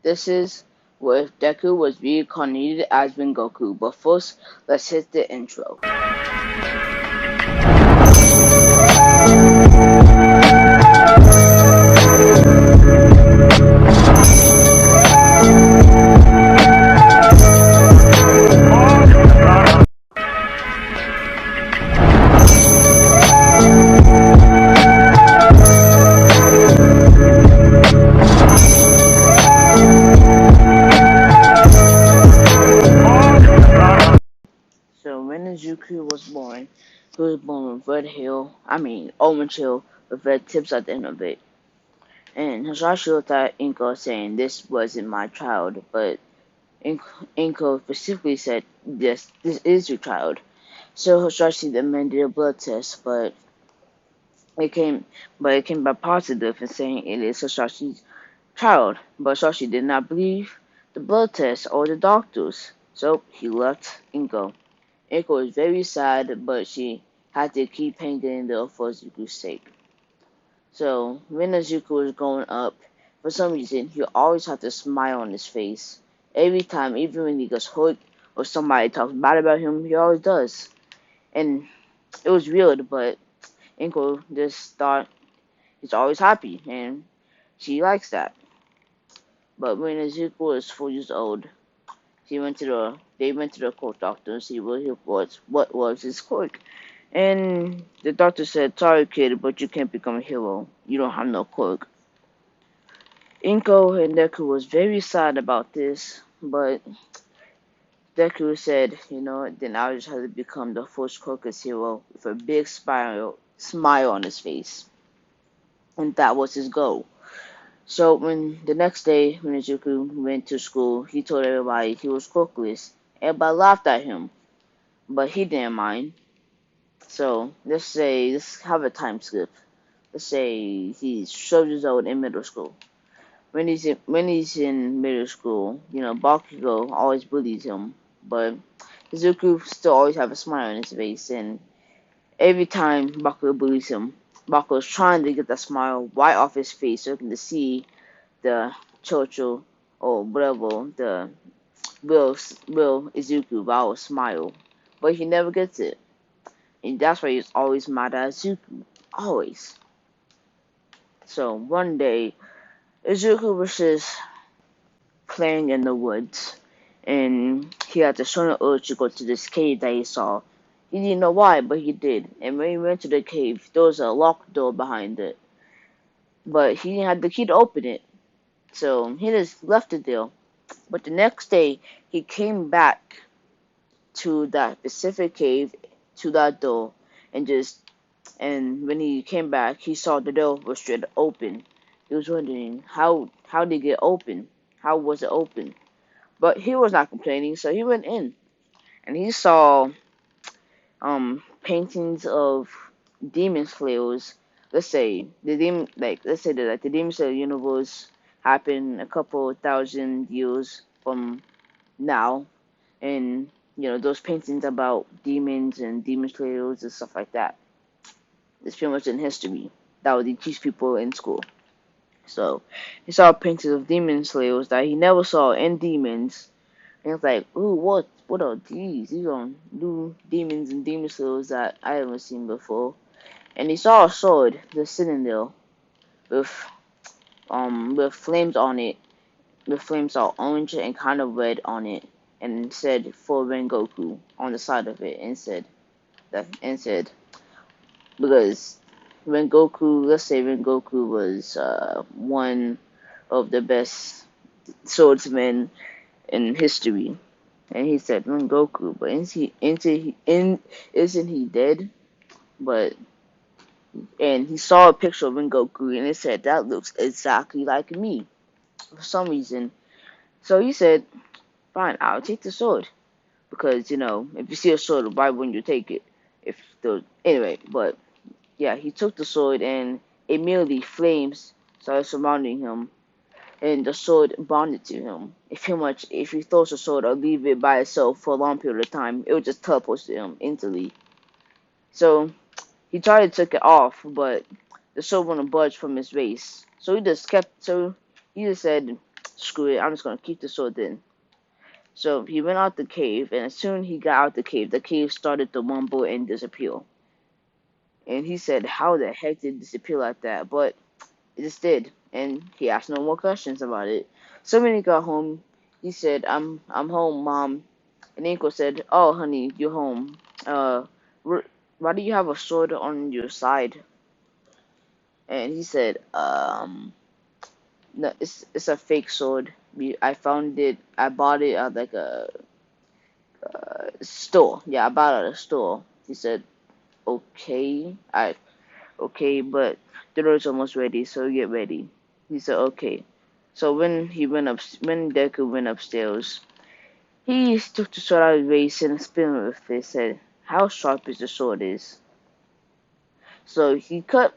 This is where Deku was reincarnated as Rengoku. But first, let's hit the intro. So when Izuku was born, he was born with orange hill with red tips at the end of it. And Hisashi looked at Inko saying, "This wasn't my child," but Inko specifically said, "Yes, this is your child." So Hisashi demanded a blood test, it came it came back positive and saying it is Hisashi's child. But Hisashi did not believe the blood test or the doctors, so he left Inko. Inko was very sad, but she had to keep hanging in there for Zuko's sake. So when Zuko was growing up, for some reason he always had to smile on his face. Every time, even when he gets hurt or somebody talks bad about him, he always does. And it was weird, but Inko just thought he's always happy, and she likes that. But when Zuko was 4 years old, they went to the court doctor and see what was his quirk. And the doctor said, "Sorry, kid, but you can't become a hero. You don't have no quirk." Inko and Deku was very sad about this, but Deku said, then I just had to become the first Crocus hero with a big smile on his face. And that was his goal. So when the next day, when Izuku went to school, he told everybody he was Crocus. Everybody laughed at him, but he didn't mind. So let's have a time skip. Let's say he's 12 years old in middle school. When he's in middle school, Bakugo always bullies him, but Izuku still always have a smile on his face, and every time Bakugo bullies him, Bakugo's trying to get that smile right off his face so he can see the Chocho or whatever the real Izuku Bao smile, but he never gets it, and that's why he's always mad at Izuku, always. So one day, Izuku was just playing in the woods, and he had the sudden urge to go to this cave that he saw. He didn't know why, but he did. And when he went to the cave, there was a locked door behind it, but he didn't have the key to open it, so he just left it there. But the next day, he came back to that specific cave, to that door, and when he came back, he saw the door was straight open. He was wondering how did it get open? How was it open? But he was not complaining, so he went in and he saw paintings of demon slayers. Let's say that the demon slayer universe happened a couple thousand years from now, and those paintings about demons and demon slayers and stuff like that. It's pretty much in history that would teach people in school. So he saw paintings of demon slayers that he never saw in demons, and he was like, "Ooh, what are these? These are new demons and demon slayers that I haven't seen before." And he saw a sword just sitting there with with flames on it. The flames are orange and kind of red on it, and said for Rengoku on the side of it, and said because let's say Rengoku was one of the best swordsmen in history, and he said Rengoku, but isn't he dead? But and he saw a picture of Rengoku, and it said that looks exactly like me for some reason. So he said, "Fine, I'll take the sword because if you see a sword, why wouldn't you take it?" Anyway, but yeah, he took the sword, and immediately flames started surrounding him, and the sword bonded to him. If he throws the sword or leave it by itself for a long period of time, it would just teleport to him instantly. So he tried to take it off, but the sword wouldn't budge from his waist. So he just said, screw it, I'm just gonna keep the sword then. So he went out the cave, and as soon as he got out the cave started to mumble and disappear. And he said, "How the heck did it disappear like that?" But it just did, and he asked no more questions about it. So when he got home, he said, I'm home, Mom." And Inko said, "Oh, honey, you're home. Why do you have a sword on your side?" And he said, no, it's a fake sword. I found it. I bought it at like a store. Yeah, I bought it at a store." He said, "Okay, okay, but dinner's almost ready, so get ready." He said, "Okay." So when Deku went upstairs, he took the sword out of his vase and spin it with it. Said, "How sharp is the sword is?" So he cut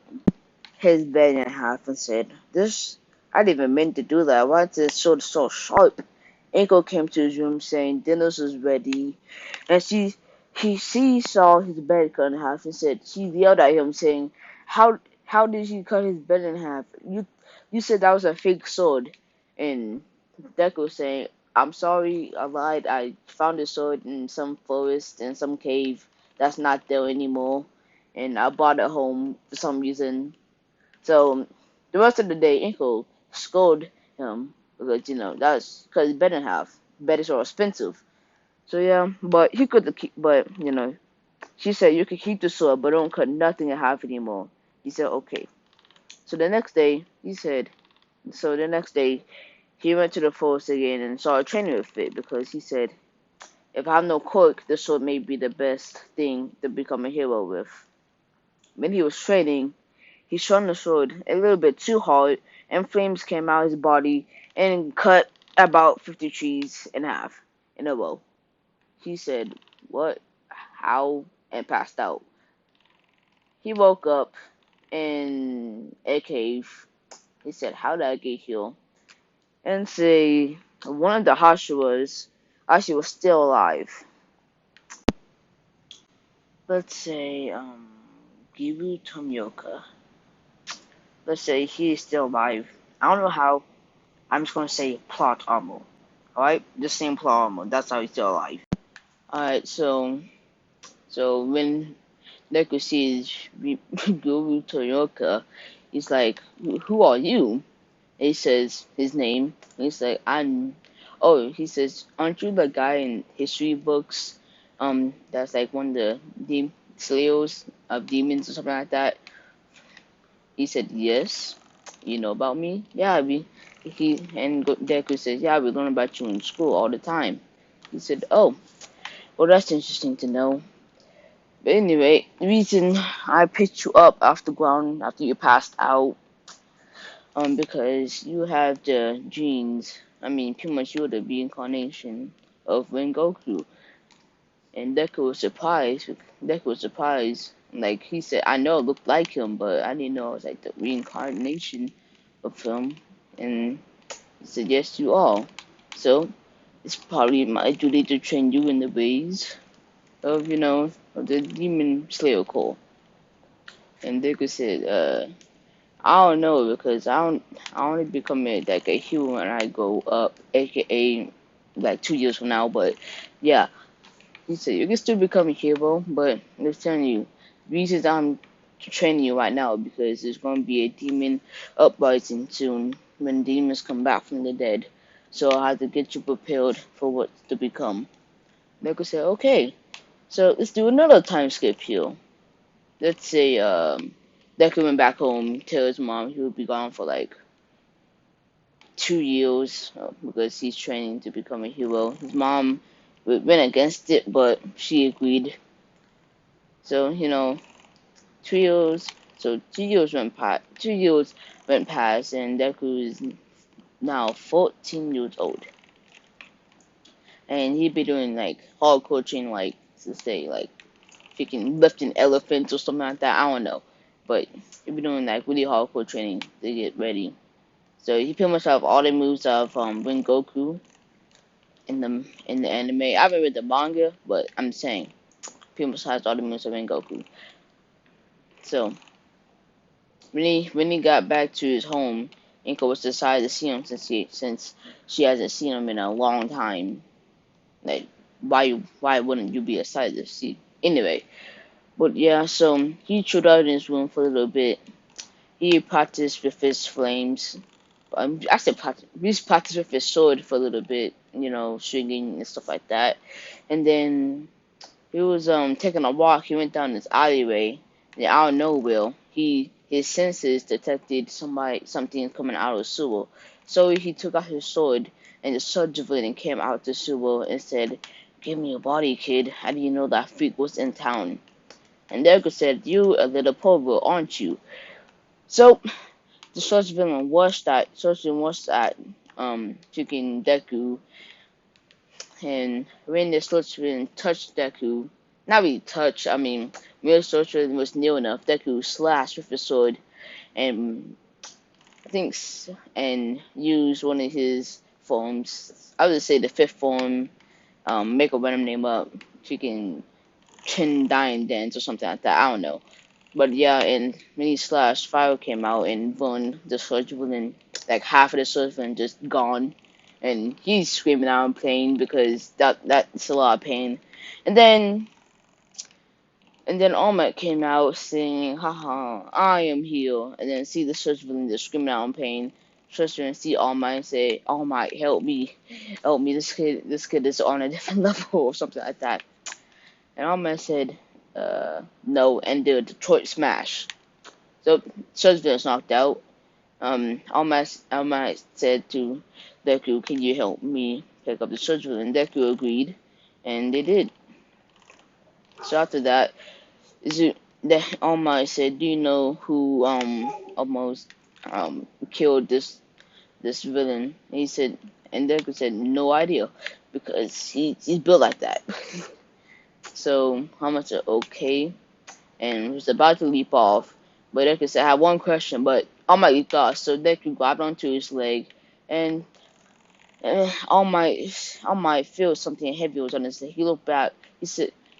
his bed in half and said, "This, I didn't even mean to do that. Why is this sword so sharp?" Anko came to his room saying dinner was ready, and she saw his bed cut in half and said she yelled at him saying, "How did you cut his bed in half? You said that was a fake sword." And Deku was saying, "I'm sorry, I lied. I found the sword in some forest in some cave that's not there anymore, and I brought it home for some reason." So the rest of the day, Inko scolded him because that's because it's better than half. Better so expensive. So yeah, but he could keep. But she said you could keep the sword, but don't cut nothing in half anymore. He said okay. So the next day, he said. So the next day, he went to the forest again and started training with it because he said, "If I have no quirk, the sword may be the best thing to become a hero with." When he was training, he swung the sword a little bit too hard, and flames came out of his body and cut about 50 trees in half in a row. He said, "What? How?" and passed out. He woke up in a cave. He said, "How did I get here?" And say one of the Hashiras actually was still alive. Let's say, Gibu Tomioka. Let's say he is still alive. I don't know how. I'm just gonna say plot armor. Alright? The same plot armor. That's how he's still alive. Alright, so when Deku sees Guru Toyoka, he's like, "Who are you?" He says his name. He's like, "I'm." Oh, he says, "Aren't you the guy in history books? That's like one of the slayers of demons or something like that." He said, "Yes." "You know about me?" "Yeah, Deku says, "Yeah, we learn about you in school all the time." He said, "Oh, well, that's interesting to know. But anyway, the reason I picked you up off the ground after you passed out, because you have the genes. I mean, pretty much you're the reincarnation of Rengoku." And Deku was surprised. Like he said, "I know it looked like him, but I didn't know it was like the reincarnation of him." And he said, "Yes, you are. So it's probably my duty to train you in the ways of, of the demon slayer core." And Deku said, "I don't know because I only become like a hero when I go up, aka like 2 years from now. But yeah." He said, "You can still become a hero, but I'm just telling you, reasons I'm training you right now because there's going to be a demon uprising soon when demons come back from the dead. So I have to get you prepared for what to become." Neko said, "Okay, so let's do another time skip here. Let's say Deku went back home, tell his mom he would be gone for like 2 years because he's training to become a hero. His mom went against it, but she agreed. So 2 years. So 2 years went past. 2 years went past, and Deku is now 14 years old, and he'd be doing like hardcore training, like to say like freaking lifting elephants or something like that. I don't know, but he'd be doing like really hardcore training to get ready. So he pretty much have all the moves of Rengoku in the anime. I haven't read the manga, but I'm saying pretty much has all the moves of Rengoku. So when he got back to his home Inko was decided to see him since she hasn't seen him in a long time. Like, why wouldn't you be excited to see? Anyway, but yeah, so he chilled out in his room for a little bit. He practiced with his flames. I said practice. He just practiced with his sword for a little bit, swinging and stuff like that. And then he was taking a walk. He went down this alleyway. And out of nowhere, his senses detected something coming out of the sewer. So he took out his sword, and the surgeon came out the sewer and said, "Give me your body, kid. How do you know that freak was in town?" And Deku said, "You a little pervert, aren't you?" So the search villain was at freaking Deku, and when the search villain touched Deku, not really touch, I mean, when the search villain was near enough, Deku slashed with the sword, and I think and used one of his forms. I would say the fifth form, make a random name up, freaking Chin Dying Dance or something like that. I don't know. But yeah, and when he slashed, fire came out and burned the surgeon, and like half of the surgeon just gone, and he's screaming out in pain because that's a lot of pain. And then All Might came out saying, "Haha, I am here." And then see the surgeon just screaming out in pain. Surgeon see All Might and say, "All Might, help me. This kid is on a different level," or something like that. And All Might said, no, and did a Detroit Smash. So Surgeon is knocked out. All Might said to Deku, "Can you help me pick up the surgeon?" And Deku agreed, and they did. So after that, All Might said, "Do you know who almost killed this villain?" And he said, and Deku said, "No idea, because he's built like that." So All Might said, "Okay," and was about to leap off. But Deku said, "I have one question," but All Might leaped off, so Deku grabbed onto his leg, and All Might feel something heavy was on his leg. He looked back.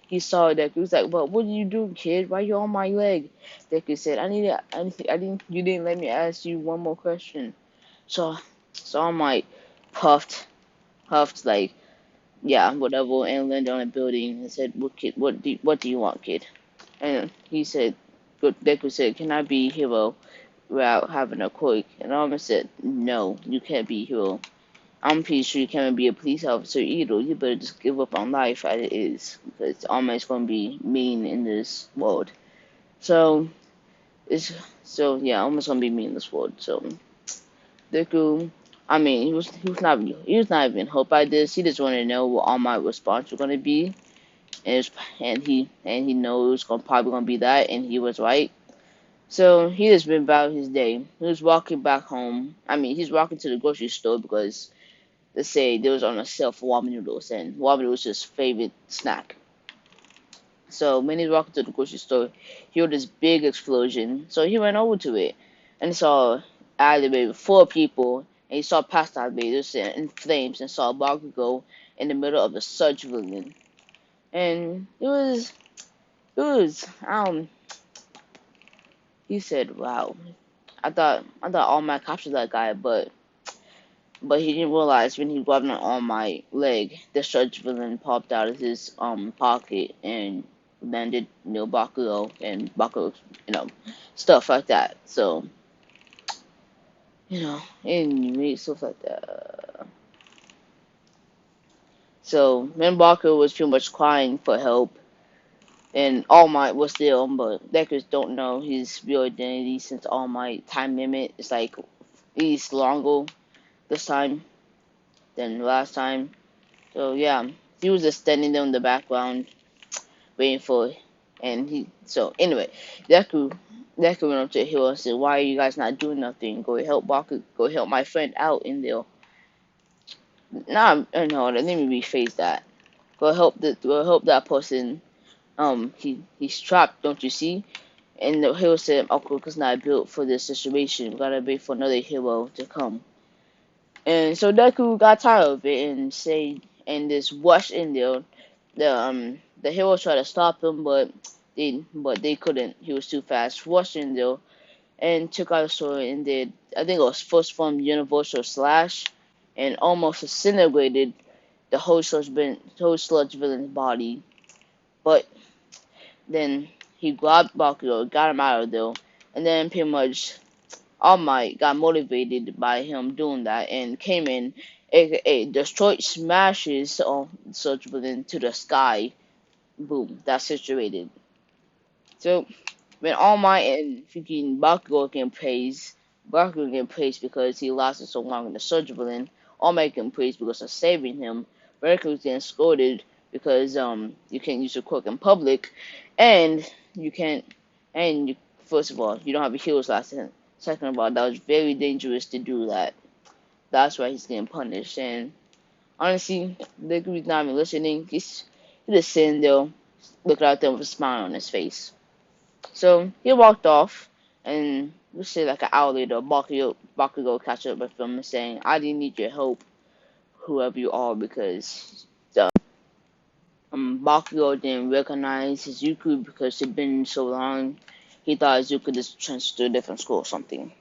He saw Deku. He was like, "But what did you do, kid? Why you on my leg?" Deku said, You didn't let me ask you one more question." So All Might puffed like, yeah, whatever, and landed on a building and said, what do you want, kid?" And he said, Deku said, "Can I be a hero without having a quirk?" And Armin said, "No, you can't be a hero. I'm pretty sure you can't be a police officer either. You better just give up on life as it is, because Armin's going to be mean in this world." So, yeah, Armin's going to be mean in this world. So, Deku, I mean, he was not even hurt by this. He just wanted to know what all my response was going to be. And he knows it was probably gonna be that, and he was right. So he just been about his day. He was walking back home. I mean, he's walking to the grocery store because let's say there was on a sale for ramen noodles, and ramen noodles was his favorite snack. So when he was walking to the grocery store, he heard this big explosion. So he went over to it, and he saw an alleyway with 4 people, and he saw past the alleyway, it was in flames, and saw Bakugo in the middle of the surge villain. And it was he said, "Wow, I thought All Might captured that guy, but he didn't realize when he grabbed on All Might leg, the search villain popped out of his pocket and landed near Bakugo and Bakugo, stuff like that." So anyway, stuff like that. So when Bakugo was pretty much crying for help, and All Might was there, but Deckers don't know his real identity since All Might time limit is like he's longer this time than last time. So yeah, he was just standing there in the background waiting for, and so anyway, Deku Deku went up to the hill and said, "Why are you guys not doing nothing? Go help Baku, go help my friend out in there." Nah, no, let me rephrase that. Go help that person. He's trapped, don't you see? And the hero said, "Okuka's not built for this situation. We gotta wait for another hero to come." And so Deku got tired of it and just rushed in there. The heroes tried to stop him, but they couldn't. He was too fast. Rushed in there and took out a sword and did I think it was first formed Universal Slash, and almost disintegrated the whole sludge villain's body. But then he grabbed Bakugo, got him out of there, and then pretty much All Might got motivated by him doing that and came in, aka destroyed smashes on sludge villain to the sky. Boom, that's situated. So when All Might and freaking Bakugo can praise because he lasted so long in the sludge villain. All Might can praise because of saving him. Veracruz getting scolded because you can't use your quirk in public, and you can't and you, first of all you don't have a hero's last. Second of all, that was very dangerous to do that. That's why he's getting punished. And honestly, Veracruz not even listening. He's just sitting there looking at them with a smile on his face. So he walked off, and let's say like an hour later, Bakugo catch up with him and saying, "I didn't need your help, whoever you are, because Bakugo didn't recognize Izuku because it'd been so long. He thought Izuku just transferred to a different school or something."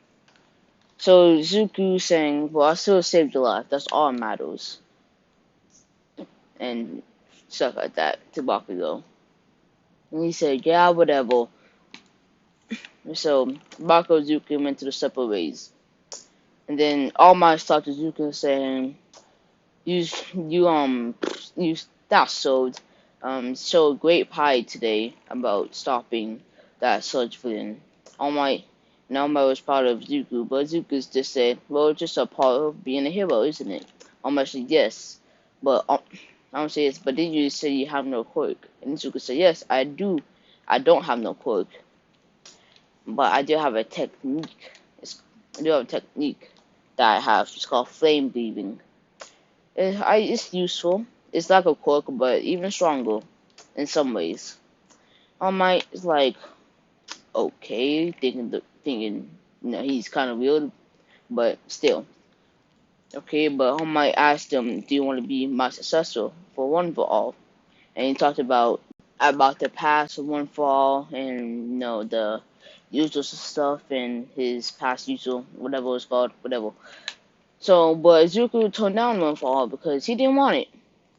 So Izuku saying, "Well, I still saved your life. That's all that matters," and stuff like that to Bakugo. And he said, "Yeah, whatever." So Bakugo and Izuku went to the separate ways. And then All Might stopped Izuku saying, You you that showed great pride today about stopping that sludge villain." All Might was proud of Izuku, but Izuku just said, "Well, it's just a part of being a hero, isn't it?" All Might said, "Yes, but I'm saying yes, but then you say you have no quirk." And Izuku said, "Yes, I do. I don't have no quirk, but I do have a technique. I do have a technique that I have. It's called flame breathing. It's useful. It's like a quirk, but even stronger in some ways." All Might is like, okay, thinking, he's kind of weird, but still. Okay, but All Might asked him, "Do you want to be my successor for One for All?" And he talked about the past of One for All, and the usual stuff and his past usual, whatever it's called, whatever. So, but Izuku turned down One for All because he didn't want it.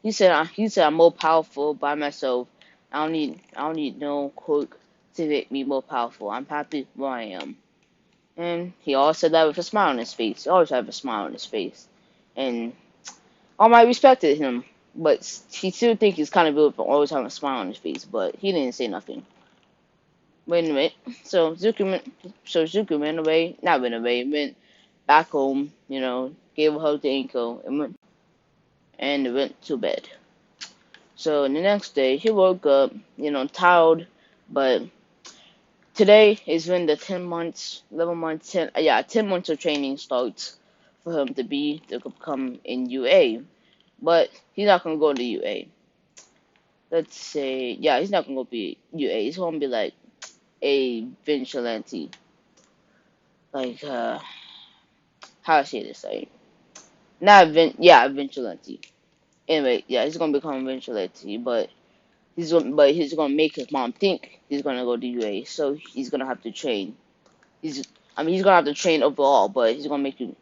He said, "I'm more powerful by myself. I don't need no quirk to make me more powerful. I'm happy where I am." And he always said that with a smile on his face. He always had a smile on his face. And All Might respected him, but he still think he's kind of weird for always having a smile on his face. But he didn't say nothing. Wait a minute. So Zuko went away. Not went away. Went back home. Gave a hug to Inko and went to bed. So the next day he woke up, tired, but today is when the 10 months, 11 months, 10 months of training starts for him to become in UA. But he's not gonna go to UA. Let's say, he's not gonna go be UA. He's gonna be like a vigilante. Like, how I say this? Like, not vigilante. Anyway, he's gonna become a vigilante, but he's gonna make his mom think he's gonna go to UA, so he's gonna have to train. He's gonna have to train overall, but he's gonna make you.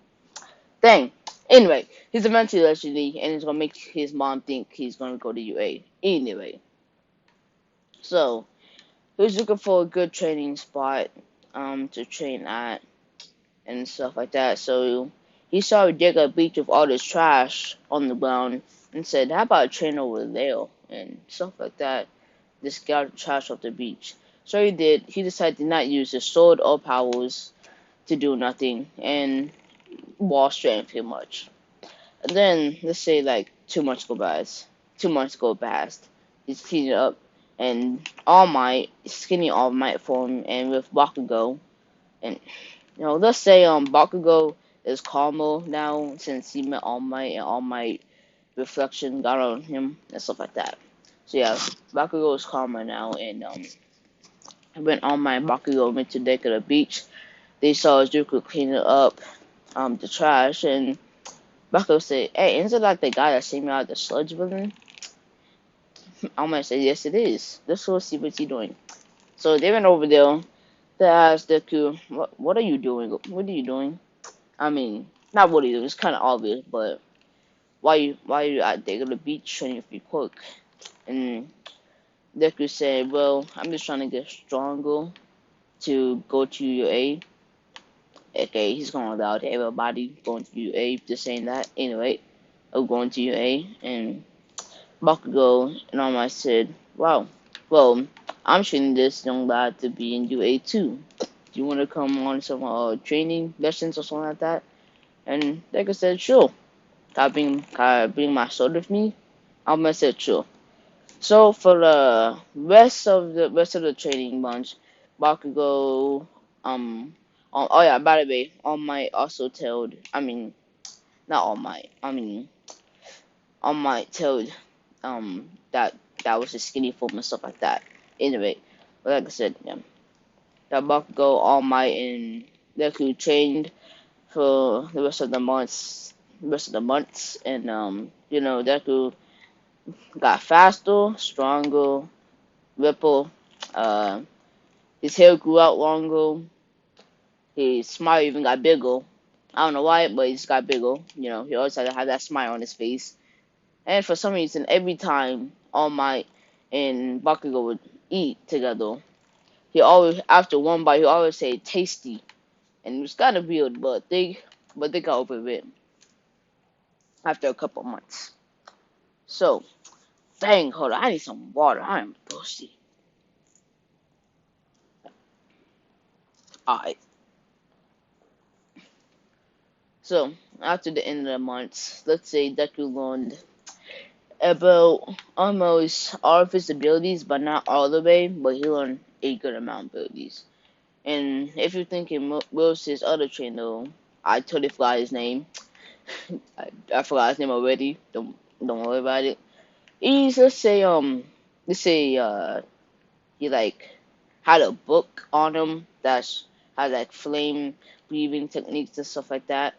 Dang. Anyway, he's eventually legendary, and he's gonna make his mom think he's gonna go to UA. Anyway, so he was looking for a good training spot, to train at and stuff like that. So he saw a digger beach with all this trash on the ground and said, "How about a train over there?" and stuff like that. Just get out the trash off the beach. So he did. He decided to not use his sword or powers to do nothing and wall strength pretty much. And then let's say like 2 months go by. 2 months go past. He's cleaning up and All Might, skinny All Might form, and with Bakugo, and let's say Bakugo is calmer now since he met All Might and All Might reflection got on him and stuff like that. So Bakugo is calmer now, and when All Might and Bakugo went to deck of the beach, they saw Zuko cleaning up the trash, and Bakugo said, "Hey, isn't that the guy that saved me out of the sludge villain?" All Might said, "Yes, it is. Let's go see what he's doing." So they went over there. They asked Deku, "What are you doing? What are you doing?" I mean, not really. It's kind of obvious, but why you out there on the beach training with your quirk? And Deku said, "Well, I'm just trying to get stronger to go to UA. Okay, he's going to everybody going to UA. Just saying that. Anyway, I'm going to UA, and Bakugo and All Might said, "Wow, well, I'm training this young lad to be in UA too. Do you want to come on some training lessons or something like that?" And Deku said, "Sure. Can I bring my sword with me?" All Might said, "Sure." So for the rest of the training bunch, Bakugo, oh yeah, by the way, All Might also told, I mean, not All Might, I mean, All Might told, that was a skinny form and stuff like that. Anyway, but like I said, yeah, that Bakugo, All Might, and Deku trained for the rest of the months, and Deku got faster, stronger, ripple. Uh, his hair grew out longer. His smile even got bigger. I don't know why, but he just got bigger. He always had to have that smile on his face. And for some reason, every time All Might and Bakugo would eat together, he always, after one bite, he always say tasty, and it was kind of weird, but they got over it after a couple months. So, dang, hold on, I need some water. I am thirsty. Alright, so after the end of the months, let's say Deku learned about almost all of his abilities, but not all the way, but he learned a good amount of abilities. And if you're thinking Will's his other trainer, I totally forgot his name. I forgot his name already. Don't worry about it. He's let's say he like had a book on him that's had like flame breathing techniques and stuff like that,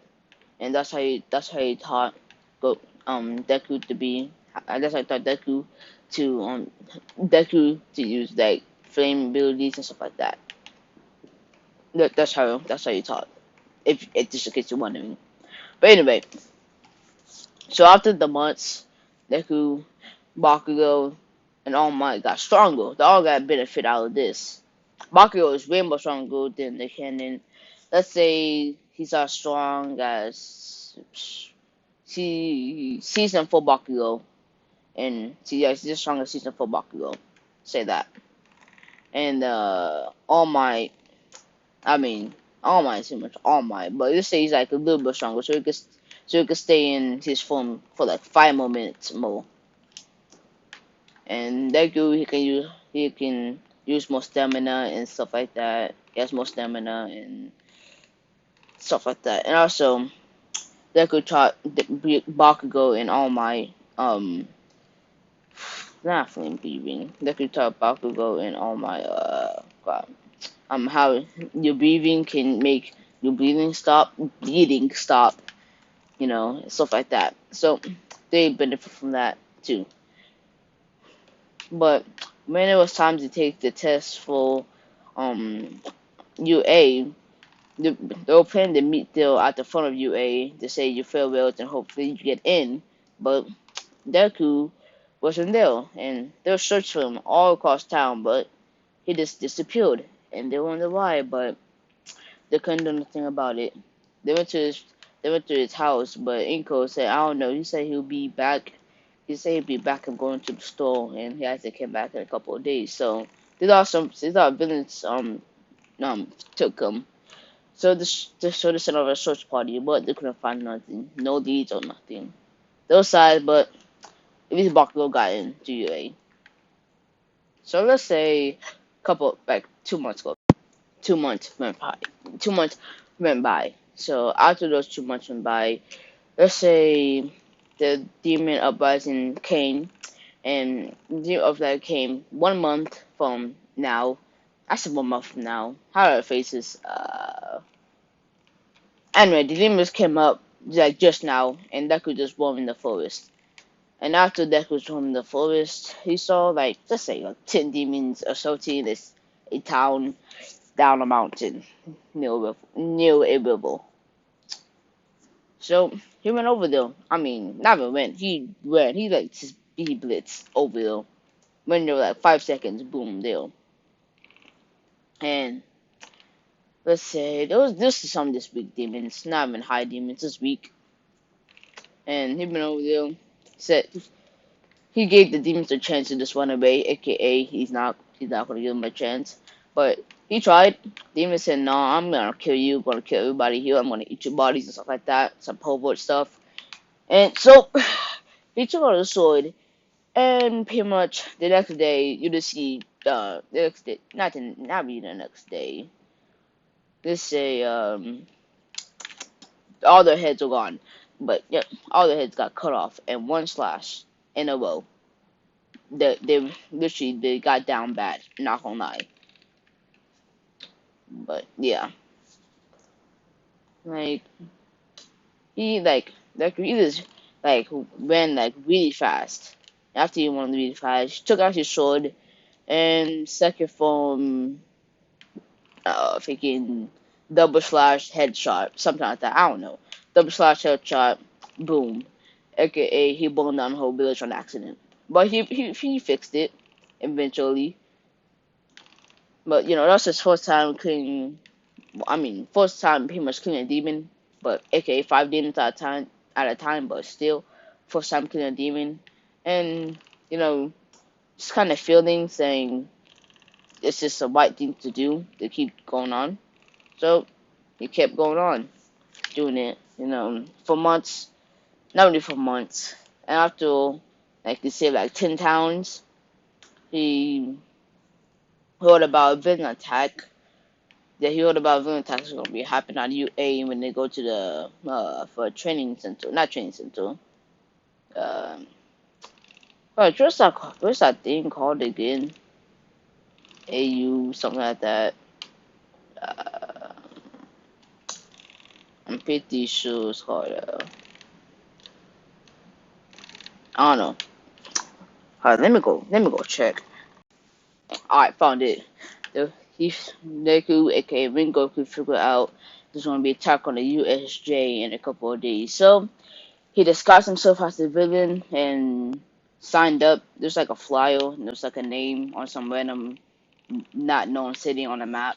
and that's how he taught go Deku to be. That's how I taught Deku to use like flame abilities and stuff like that. That's how you taught. If just in case you're wondering. But anyway, so after the months, Deku, Bakugo, and All Might got stronger. They all got benefit out of this. Bakugo is way more stronger than the canon. Let's say he's as strong as season 4 Bakugo, and he's as strong as season 4 Bakugo. Say that. And All Might, I mean, All Might is pretty much All Might, but let's say he's like a little bit stronger, so he could stay in his form for like 5 more minutes more. And Deku, he can use more stamina and stuff like that. He has more stamina and stuff like that. And also, Deku taught Bakugo and All Might, not flame breathing. Deku taught Bakugo and All Might, God, how your breathing can make your bleeding stop, stuff like that. So they benefit from that too. But when it was time to take the test for um UA, they were planning to meet there at the front of UA to say your farewells and hopefully you get in. But Deku wasn't there, and they were searching for him all across town, but he just disappeared. And they wondered why, but they couldn't do nothing about it. They went to his house, but Inko said, I don't know. He said he'll be back. He said he'll be back and going to the store, and he hasn't come back in a couple of days. So these are villains took him. So they sent over a search party, but they couldn't find nothing, no leads or nothing. They were sad, but at least Bakugo got into UA. So let's say couple like 2 months ago. 2 months went by. 2 months went by. So after those 2 months went by, let's say the demon uprising came, and the demon uprising came 1 month from now. I said 1 month from now. How do I face this? Anyway, the demons came up like just now, and Deku just roamed in the forest. And after Deku was roaming in the forest, he saw like let's say 10 demons associated this a town down a mountain near a river. So he went over there. I mean, not even went. He ran. He like just he blitzed over there. When there were like 5 seconds, boom, there. And let's say there was this is some this week demons, not even high demons this week. And he went over there, said he gave the demons a chance to just run away, aka he's not gonna give them a chance. But he tried. Demon said, "No, I'm gonna kill you. I'm gonna kill everybody here. I'm gonna eat your bodies and stuff like that. Some pervert stuff." And so he took out a sword, and pretty much the next day you just see the next day, not really the next day. Let's say all their heads are gone, but yeah, all their heads got cut off in one slash in a row. They literally they got down bad. Not gonna lie, but yeah, like he just like ran like really fast. After he went really fast, he took out his sword and second form, freaking double slash headshot, something like that. I don't know. Double slash headshot, boom. AKA he burned down the whole village on accident. But he fixed it eventually. But you know that's his first time killing. I mean, first time pretty much killing a demon. But AKA 5 demons at a time. But still, first time killing a demon. And you know, just kind of feeling saying it's just the right thing to do to keep going on. So he kept going on doing it, for months, not only for months. And after, like they say, like 10 towns, he heard about a villain attack. That he heard about a villain attack is going to be happening on UA when they go to the, for a training center, not training center. Um, what's that thing called again? AU, something like that. Uh, I'm pretty sure it's called, I don't know. Alright, let me go check. Alright, found it. He Deku, aka Rengoku, figured out there's going to be attack on the USJ in a couple of days. So he disguised himself as the villain and signed up. There's like a flyer, and there's like a name on some random, not known city on the map.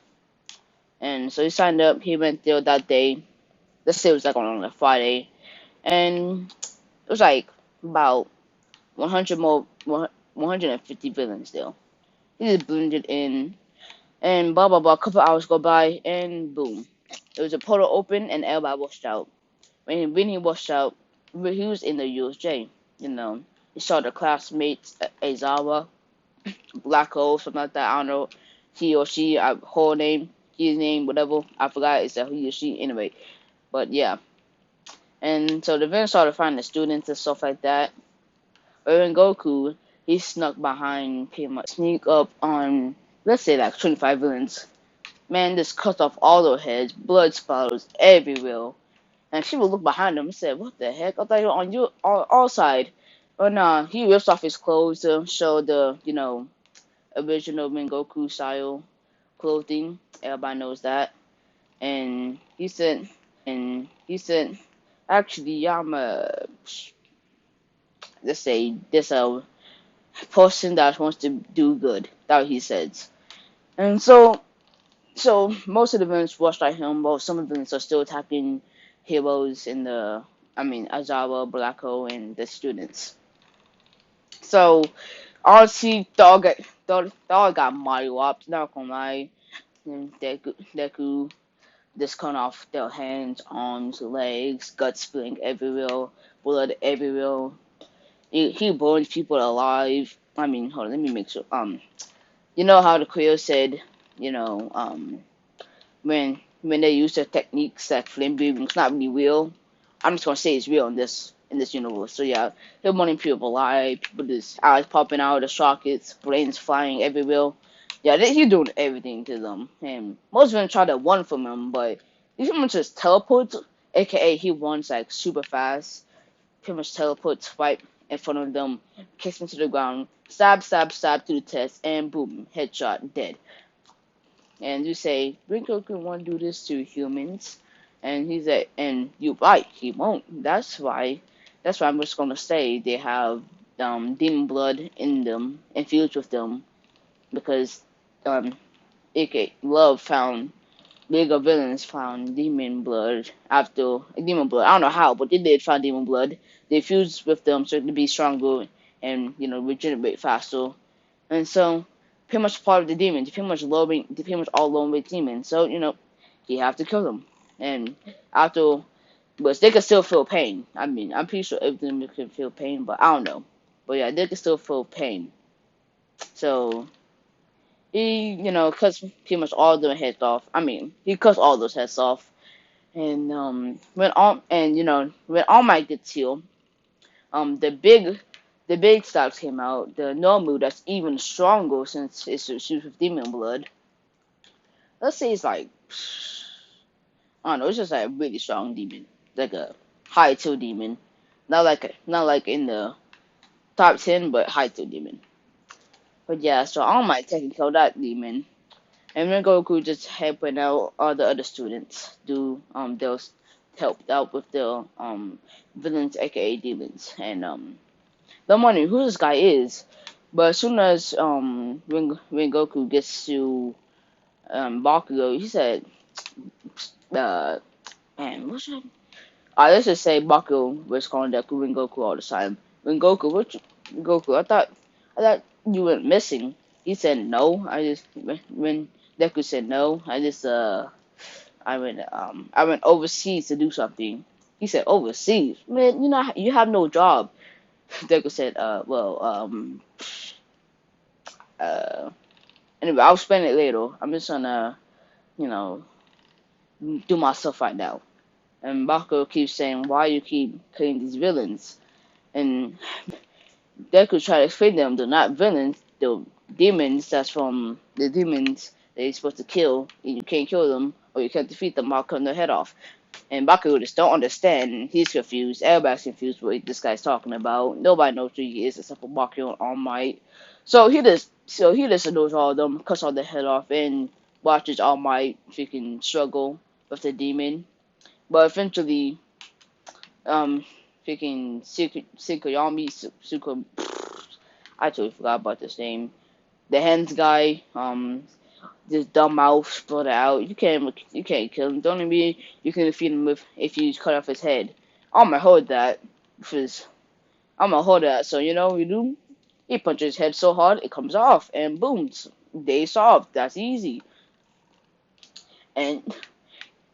And so he signed up. He went there that day. Let's say it was like on a Friday, and it was like about 100 more, 150 villains there. He just blended in. And blah blah blah. A couple hours go by, and boom, there was a portal open, and everybody washed out. When he washed out, he was in the USJ. You know, he saw the classmates, Aizawa, Black Hole, something like that. I don't know, he or she, her name, his name, whatever. I forgot. It's a he or she anyway. But yeah, and so the villains started finding the students and stuff like that. Eren Goku, he snuck behind, pretty much sneak up on, let's say like 25 villains. Man just cut off all their heads, blood splatters everywhere. And she would look behind him and said, "What the heck? I thought you were on your all side." But nah, he rips off his clothes to show the, original Rengoku style clothing. Everybody knows that. And he said, actually, I'm let's say, this a person that wants to do good. That he says. And so most of the villains rushed at him, while some of the villains are still attacking heroes in Azawa, Blacko, and the students. So RC dog got Mario up, not gonna lie. And Deku just cut off their hands, arms, legs, guts spilling everywhere, blood everywhere. He burns people alive. Hold on, let me make sure. You know how the Creole said, you know, when they use their techniques that flame breathing is not really real. I'm just gonna say it's real in this universe. So yeah, they're burning people alive, people just eyes popping out of the sockets, brains flying everywhere. Yeah, he's doing everything to them. And most of them try to run from him, but he pretty much just teleports, aka he runs like super fast, pretty much teleports right in front of them, kicks them to the ground, stab, stab, stab through the chest, and boom, headshot, dead. And you say, Rinko could want to do this to humans. And he said, and you're right, he won't. That's why I'm just gonna say they have demon blood in them, infused with them, because AK Love found League of Villains found demon blood after demon blood. I don't know how, but they did find demon blood. They fused with them so to be stronger and regenerate faster. And so pretty much part of the demons, they pretty much all lone with demons. So you have to kill them. And after, but they can still feel pain. I mean, I'm pretty sure everything can feel pain, but I don't know. But yeah, they can still feel pain. So he, cuts pretty much all of their heads off. I mean, he cuts all those heads off. And when All Might gets healed, the big stocks came out. The Nomu that's even stronger since it's used with demon blood. Let's say it's like, I don't know, it's just like a really strong demon, like a high tier demon, not like in the top 10, but high tier demon. But yeah, so All Might taking care of that demon. And Rengoku just helping out all the other students do those helped out with the villains, aka demons. And don't wonder who this guy is. But as soon as Rengoku gets to Bakugo, he said, uh man, what's that? Let's just say Bakugo was calling Deku Rengoku all the time. Rengoku, I thought you went missing. He said no. When Deku said no, I went overseas to do something. He said overseas, man. You have no job. Deku said, uh, anyway, I'll spend it later. I'm just gonna, you know, do my stuff right now. And Bakugo keeps saying, why you keep killing these villains? And Deku try to explain them, they're not villains, they're demons. That's from the demons that you're supposed to kill. And you can't kill them, or you can't defeat them while cutting their head off. And Bakugo just don't understand. And he's confused. Everybody's confused what this guy's talking about. Nobody knows who he is except for Bakugo and All Might. So he just ignores all of them, cuts all their head off, and watches All Might freaking struggle with the demon. But eventually, freaking Suka, I totally forgot about this name. The hands guy, this dumb mouth split out. You can't kill him. Don't even you can defeat him with if you cut off his head. I'm gonna hold that, because I'm gonna hold that. So what you do? He punches his head so hard it comes off, and boom, they solved. That's easy. And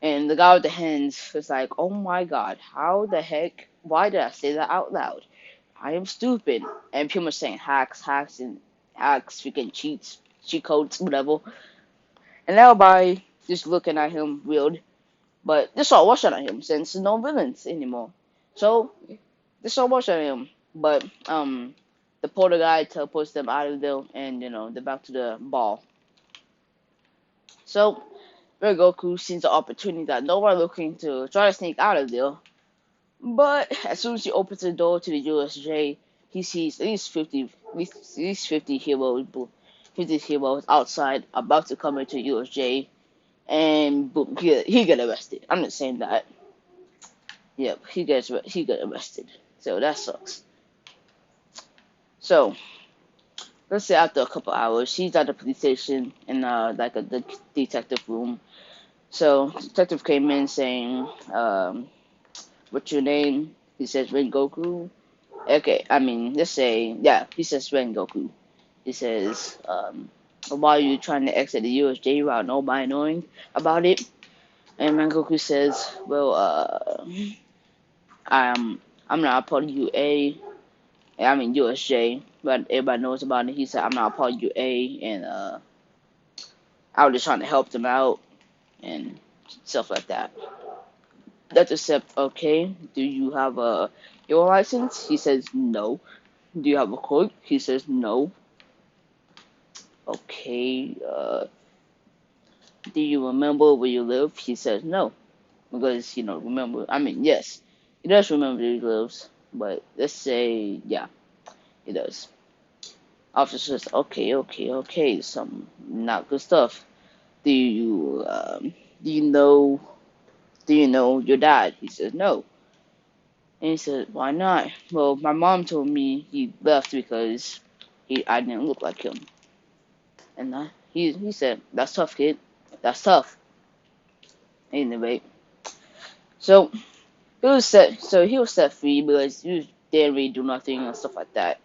and the guy with the hands was like, oh my god, how the heck? Why did I say that out loud? I am stupid. And people were saying hacks, and hacks, freaking cheats, cheat codes, whatever. And everybody just looking at him weird. But they start watching at him since there's no villains anymore. So they start watching at him. But the porter guy teleports them out of there, and they're back to the ball. So Goku sees the opportunity that nobody looking to try to sneak out of there. But as soon as he opens the door to the USJ, he sees at least 50 heroes outside about to come into USJ, and boom, he get arrested. I'm not saying that. Yep, he got arrested. So that sucks. So let's say after a couple hours, he's at the police station in like the detective room. So detective came in saying, "What's your name?" He says Rengoku. Okay, I mean, let's say, yeah, he says Rengoku. He says, why are you trying to exit the USJ route? Nobody knowing about it. And Rengoku says, well, I'm not a part of UA. I mean USJ, but everybody knows about it. He said, I'm not a part of UA, and I was just trying to help them out and stuff like that. That's except, okay, do you have your license? He says, no. Do you have a court? He says, no. Okay, do you remember where you live? He says, no. Because, remember, I mean, yes, he does remember where he lives, but let's say, yeah, he does. Officer says, okay, some not good stuff. Do you know "Do you know your dad?" He said, "No." And he said, "Why not?" "Well, my mom told me he left because I didn't look like him." And he said, "That's tough, kid. That's tough." Anyway, so he was set free because he didn't really do nothing and stuff like that.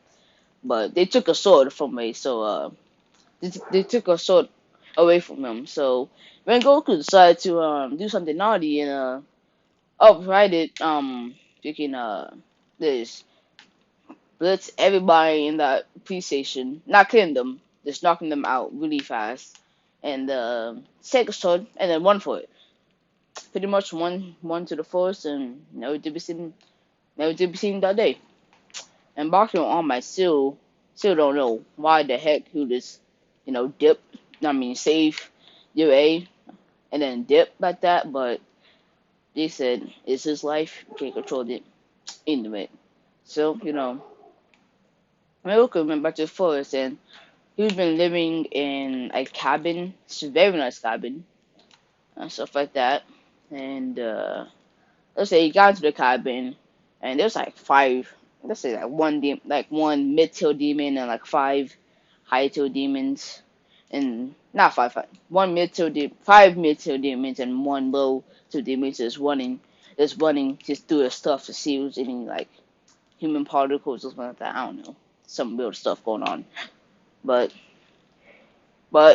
But they took a sword from me, so they took a sword away from him. So Rengoku decided to do something naughty and upright it freaking this blitz everybody in that police station, not killing them, just knocking them out really fast, and take a sword and then run for it. Pretty much one to the forest and never to be seen that day. And Barking on my still don't know why the heck he just dip. I mean save your A and then dip like that, but they said it's his life, you can't control it anyway. So Miroku went back to the forest and he's been living in a cabin. It's a very nice cabin and stuff like that. And let's say he got into the cabin and there's like five. Let's say like one mid tier demon and like five high tier demons, and not one mid tier five mid tier demons and one low tier demons is running just through the stuff to see if there's any like human particles or something like that. I don't know, some weird stuff going on, but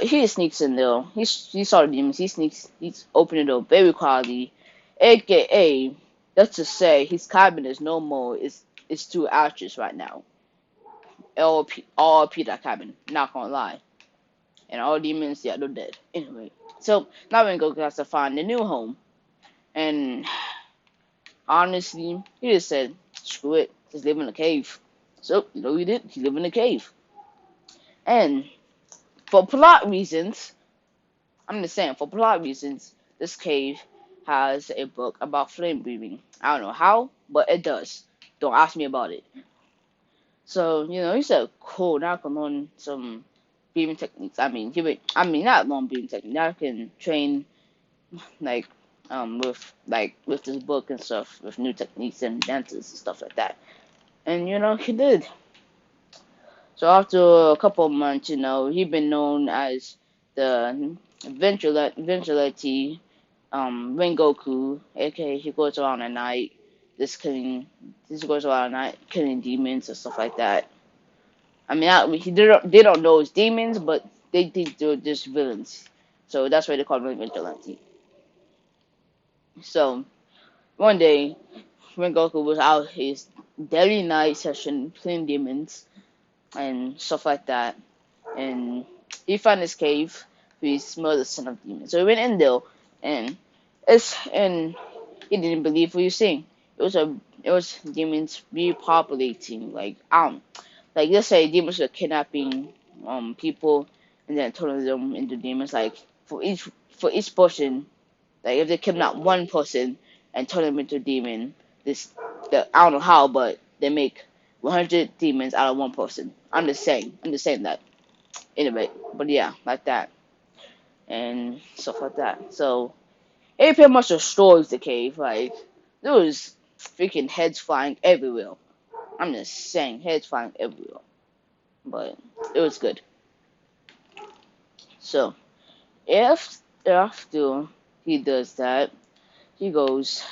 he sneaks in there. He saw the demons. He's opening the door very quietly, aka let's just say his cabin is no more. It's too ashes right now. All that cabin. Not gonna lie. And all demons, yeah, they're dead. Anyway, so now Rengoku has to find a new home. And honestly, he just said, screw it, just live in a cave. So, he did. He lived in a cave. And for plot reasons, I'm just saying, for plot reasons, this cave has a book about flame breathing. I don't know how, but it does. Don't ask me about it. So, he said, cool, now I can learn some breathing techniques. Not long breathing techniques. Now I can train, like, with this book and stuff, with new techniques and dances and stuff like that. And, he did. So after a couple of months, he'd been known as the vigilante Rengoku, aka he goes around at night, just killing, killing demons and stuff like that. They don't know it's demons, but they think they're just villains, so that's why they call him vigilante. So one day, Rengoku was out his daily night session killing demons and stuff like that, and he found this cave. He smelled the scent of demons, so he went in there, and and he didn't believe what he was seeing. It was demons repopulating, like like let's say demons are kidnapping people and then turning them into demons. Like for each person, like if they kidnap one person and turn them into a demon, I don't know how, but they make 100 demons out of one person. I'm just saying that. Anyway, but yeah, like that and stuff like that. So it pretty much destroys the cave. Like there was freaking heads flying everywhere. I'm just saying, heads flying everywhere. But it was good. So if after he does that, he goes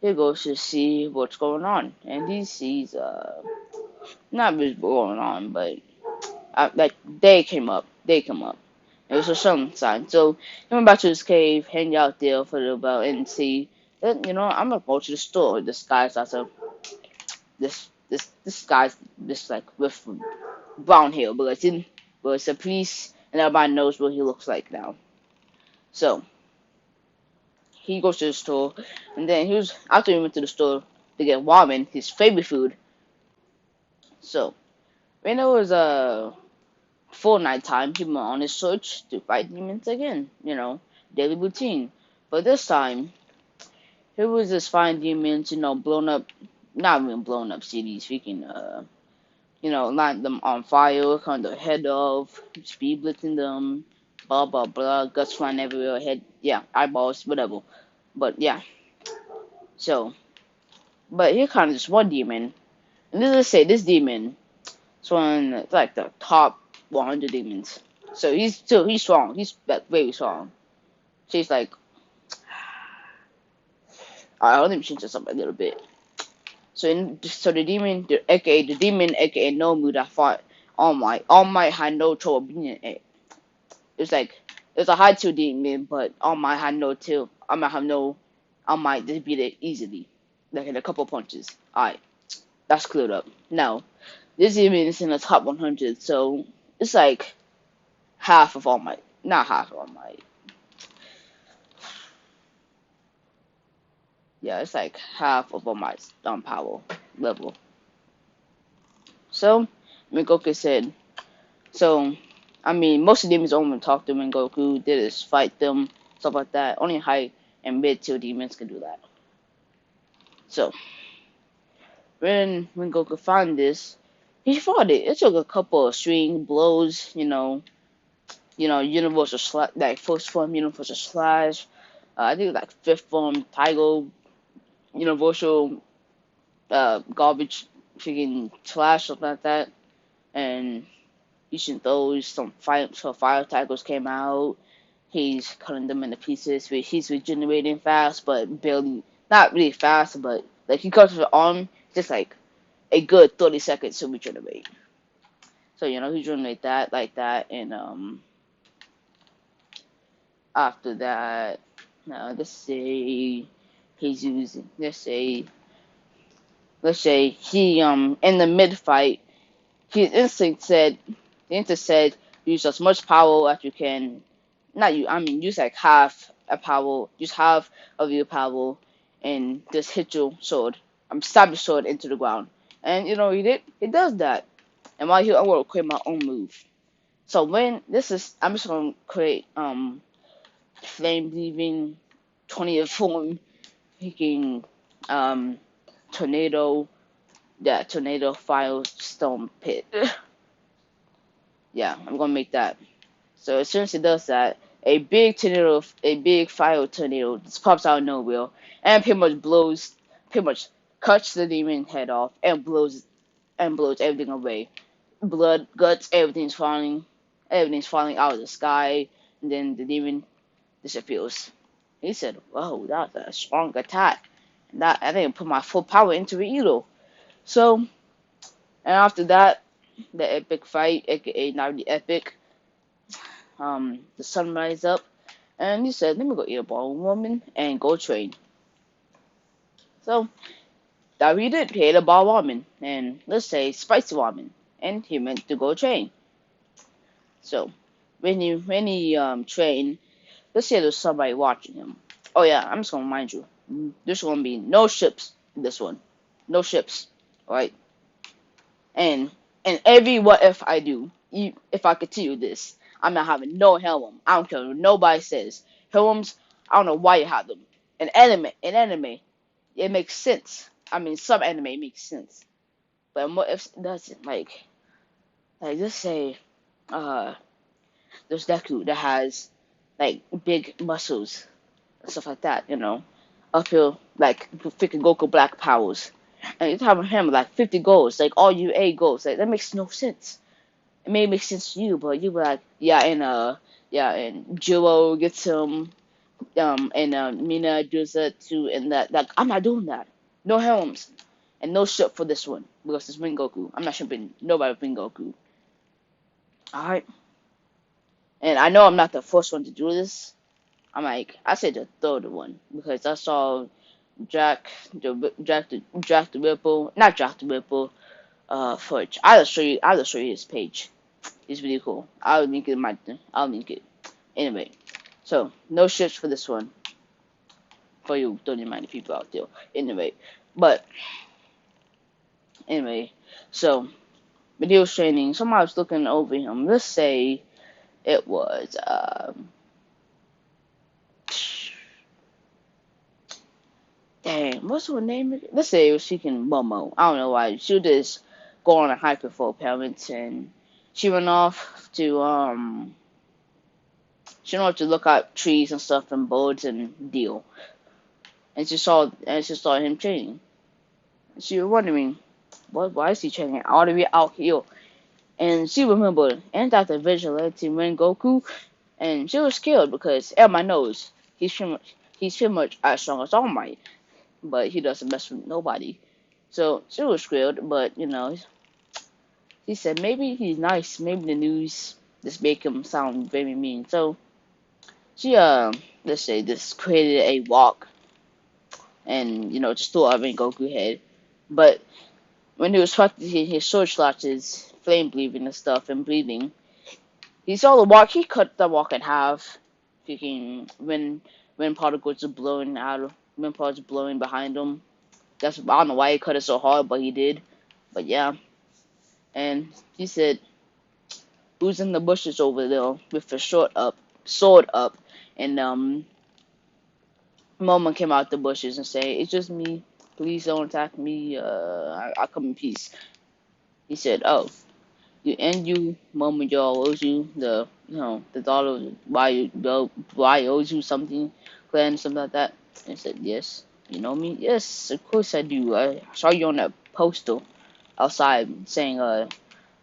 to see what's going on, and he sees not what's going on, but like they came up. It was a sun sign. So he went back to his cave, hang out there for a little while, and see that I'm gonna go to the store. This guy's also this guy's just like with brown hair, but it's a police, and everybody knows what he looks like now. So he goes to the store, and then after he went to the store to get ramen, his favorite food. So when it was full nighttime, he went on his search to fight demons again. Daily routine. But this time, he was just fighting demons. Blown up, not even blown up cities. Freaking light them on fire, cut their head off, speed blitzing them, blah blah blah, guts flying everywhere, head, yeah, eyeballs, whatever. But yeah, so but here comes this one demon, and let's say this demon is one like the top 100 demons. So he's strong. He's like very strong. So he's like, alright, let me change this up a little bit. So the demon, aka the demon, aka Nomu that fought All Might had no trouble beating it. It's like it's a high tier demon, but All Might had no tier. All Might just beat it easily, like in a couple punches. Alright, that's cleared up. Now this demon is in the top 100, so it's like half of All Might, not half of All Might. Yeah, it's like half of All Might's power level. So Rengoku said, so I mean, most of the demons only talk to Rengoku, did is fight them, stuff like that. Only high and mid tier demons can do that. So when Rengoku found this, he fought it. It took a couple of string blows, universal slash, like first form universal slash. I think like fifth form Tiger universal garbage freaking slash, something like that. And using those, some fire tigers came out. He's cutting them into pieces. He's regenerating fast, but barely, not really fast, but like he cuts his arm, just like a good 30 seconds to regenerate. So he regenerate that like that, and after that, now let's say he's using, let's say he in the mid fight, his instinct said, use as much power as you can. Not you, I mean, use like half a power, use half of your power, and just hit your sword. Stab your sword into the ground. And he does that. And while here, I'm gonna create my own move. So I'm just gonna create flame leaving 20th form, freaking tornado, tornado fire stone pit. Yeah, I'm gonna make that. So as soon as it does that, a big fire tornado just pops out of nowhere and pretty much cuts the demon head off and blows everything away. Blood, guts, everything's falling out of the sky, and then the demon disappears. He said, "Whoa, that was a strong attack. That I didn't put my full power into it either." So, and after that, the epic fight, aka not really epic, the sun rises up, and he said, "Let me go eat a ball woman and go train." So that we did. He ate a ball woman, and let's say spicy woman, and he meant to go train. So when he trained, let's say there's somebody watching him. Oh yeah, I'm just gonna remind you, there's gonna be no ships in this one, no ships, right? And every what if I do, if I continue this, I'm not having no helm. I don't care what nobody says. Helms, I don't know why you have them. In anime, it makes sense. I mean, some anime makes sense, but what if it doesn't? Like let's say, uh, there's Deku that has like big muscles and stuff like that. Uphill like freaking Goku Black powers. And you're talking him like 50 goals, like all UA goals. Like that makes no sense. It may make sense to you, but you were like, and Jiro gets him, and Mina does that too, and that like I'm not doing that. No helms and no ship for this one because it's Rengoku. I'm not shipping nobody with Rengoku. Alright. And I know I'm not the first one to do this. I said the third one because I saw Jack the Ripple, not Jack the Ripple, Fudge. I'll just show you his page. It's really cool. I'll link it. Anyway, so no ships for this one. For you 30 people out there. But anyway, so when he was training, somebody was looking over him. Let's say it was dang, what's her name? Let's say it was freaking Momo. I don't know why. She would just go on a hike with her parents, and she went off to look at trees and stuff and birds and deal. and she saw him training. She was wondering, why is he training all the way out here? And she remembered and that the vigilante rengoku, and she was scared because everyone knows he's pretty much as strong as All Might, but he doesn't mess with nobody. So she was scared, but he said maybe he's nice, maybe the news just make him sound very mean. So she let's say this created a walk and just threw out Rengoku head. But when he was practicing his sword slashes, flame breathing and stuff and breathing, he saw the walk. He cut the walk in half, thinking when particles are blowing out, when particles blowing behind him. I don't know why he cut it so hard, but he did. But yeah, and he said, "Who's in the bushes over there with the sword up?" And Momo came out the bushes and said, "It's just me. Please don't attack me. I'll come in peace." He said, "Oh, you, Momo, y'all owes you the dollar. Why owes you something, clan, something like that." And I said, "Yes, you know me. Yes, of course I do. I saw you on that poster outside saying your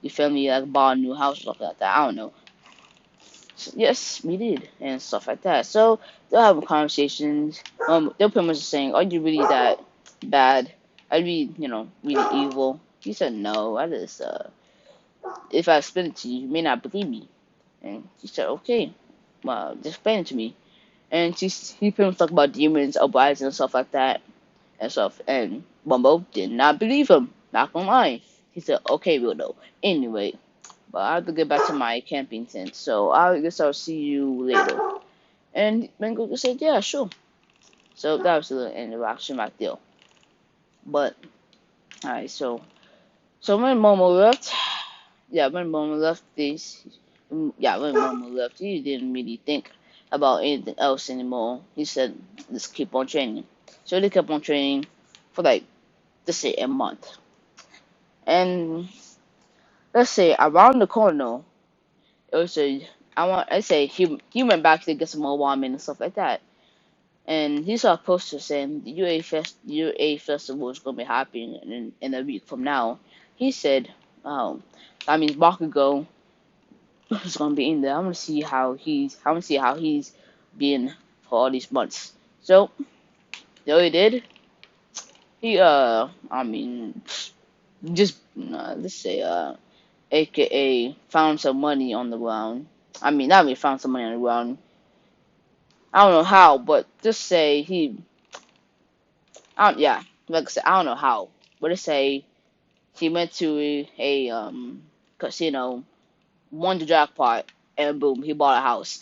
family like bought a new house or something like that. I don't know." So, yes, we did, and stuff like that. So they'll have conversations. They'll pretty much saying, "Are you really that bad? Are you, really evil?" He said, "No, I just, if I explain it to you, you may not believe me." And she said, "Okay, well, just explain it to me." And he pretty much talked about demons, uprising, and stuff like that, and stuff. And Bumbo did not believe him. Not gonna lie. He said, "Okay, we'll know." Anyway, but I have to get back to my camping tent, so I guess I'll see you later. And Mango said, "Yeah, sure." So that was a little interaction right there. But alright, so when Momo left, when Momo left when Momo left, he didn't really think about anything else anymore. He said, "Let's keep on training." So they kept on training for like, let's say, a month. And let's say around the corner, it was I say he went back to get some more ramen and stuff like that. And he saw a poster saying the UA festival is gonna be happening in a week from now. He said, "Oh, that means Bakugo is gonna be in there. I'm gonna see how he's been for all these months." So, he did. He I mean, just let's say AKA found some money on the ground. I mean, not really found some money on the ground. I don't know how, but just say yeah, like I said, I don't know how, but let's say he went to a casino, won the jackpot, and boom, he bought a house.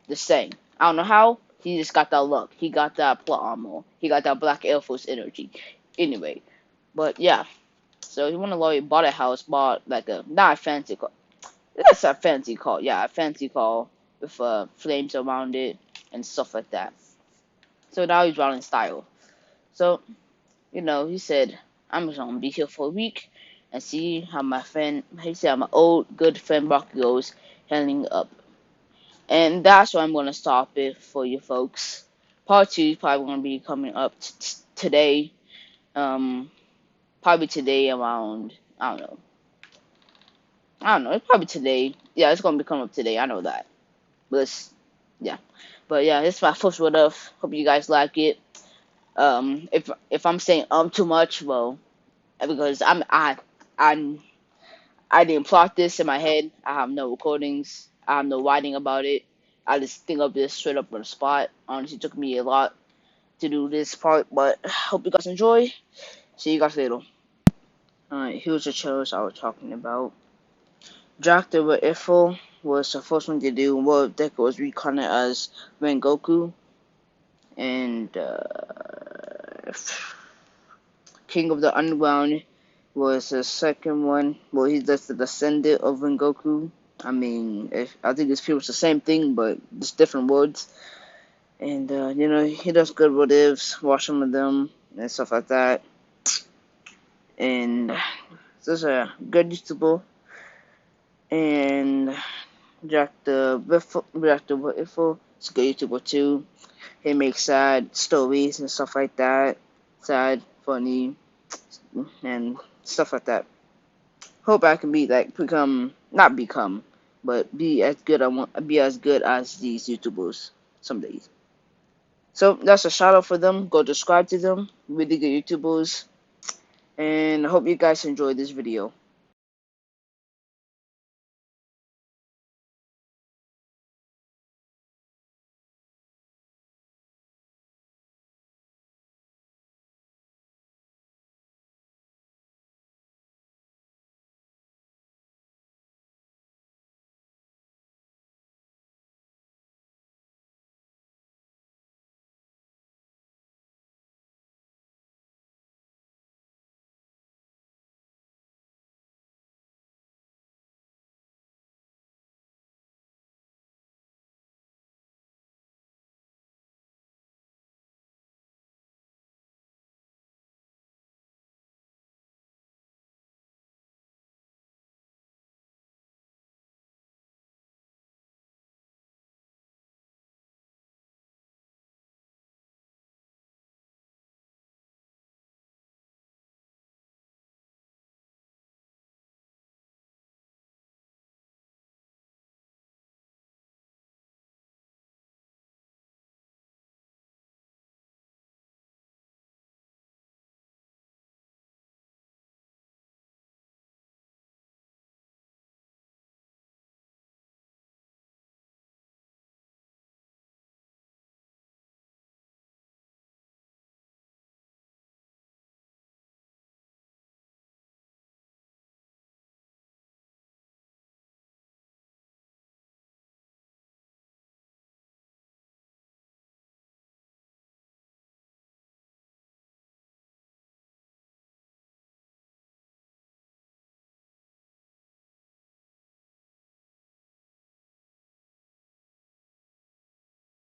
Just saying, I don't know how. He just got that luck. He got that plot armor. He got that Black Air Force energy. Anyway, but yeah, so he won a lawyer, bought a house, bought like not a fancy car. That's a fancy car. Yeah, a fancy car with flames around it and stuff like that. So now he's running style. So he said, "I'm just gonna be here for a week and see how he said, how my old good friend Rocky goes healing up." And that's where I'm gonna stop it for you folks. Part two is probably gonna be coming up today. Um, Probably today around, I don't know. It's probably today. Yeah, it's gonna be coming up today. I know that. But yeah. But yeah, it's my first word of. Hope you guys like it. If I'm saying too much, well, because I I didn't plot this in my head. I have no recordings. I have no writing about it. I just think of this straight up on the spot. Honestly, it took me a lot to do this part, but hope you guys enjoy. See you guys later. Alright, here's the shows I was talking about. Jack the Ifo was the first one to do what Deku was reincarnated as Rengoku, and King of the Underground was the second one. Well, he's just the descendant of Rengoku. I mean, I think it's pretty much the same thing, but just different words. And he does good what-ifs, watch some of them and stuff like that. And this is a good YouTuber. And Jack the What-Ifo is a good YouTuber too. He makes sad stories and stuff like that. Sad, funny, and stuff like that. Hope I can be like not become, but be as good. I want be as good as these YouTubers some days. So that's a shout out for them. Go subscribe to them. Really good YouTubers. And I hope you guys enjoyed this video.